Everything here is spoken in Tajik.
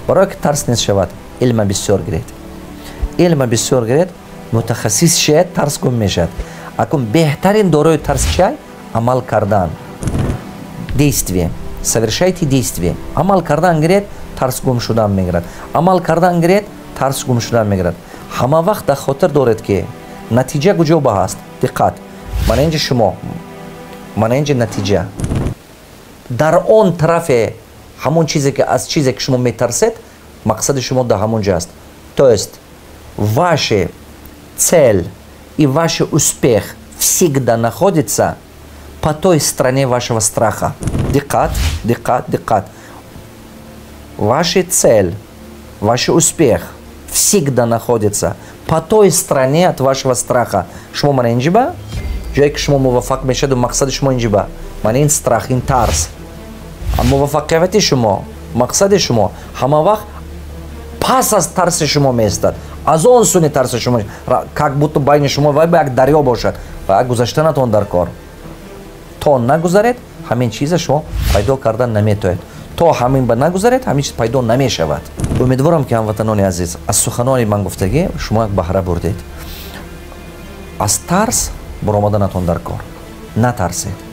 барое ки тарс нест шавад, илма бисёр гиред. Илма бисёр гиред, мутахассис шед, тарс гум мешад. Акун беҳтарин дорои тарс чай? Амал кардан. Действие. Совершайте действие. Амал кардан гиред, тарс гум шудан мегирад. Амал кардан гиред, тарс гум шудан мегирад. Ҳама вақт дар хотир доред ки натиҷа куҷо ба ҳаст. Диққат. Мана инҷа шумо. Мана инҷа натиҷа. Дар он тарафе ҳамон чизе ки аз чизе ки шумо метарсед, мақсади шумо дар ҳамон ҷо аст. То есть ваша цель и ваш успех всегда находится по той стороне вашего страха. Диққат, диққат, диққат. Ваша цель, ваш успех всегда находится по той стороне от вашего страха. Шумо мана инҷиба? ҷое ки шумо муваффақ мешаду мақсади шумо инҷиба. Мана ин страх, ин тарс. муваффақияти шумо, мақсади шумо ҳама вақт пас аз тарси шумо меистад. Аз он суни тарси шумо, как будто байни шумо ва як дарё бошад ва гузашта натон дар кор. То нагузаред, ҳамин чиза шумо пайдо кардан наметоед. То ҳамин ба нагузаред, ҳамин чиз пайдо намешавад. Умедворам ки ҳамватанони азиз, аз суханони ман гуфтагӣ шумо як баҳра бурдед. Аз тарс баромада натон дар кор. Натарсед.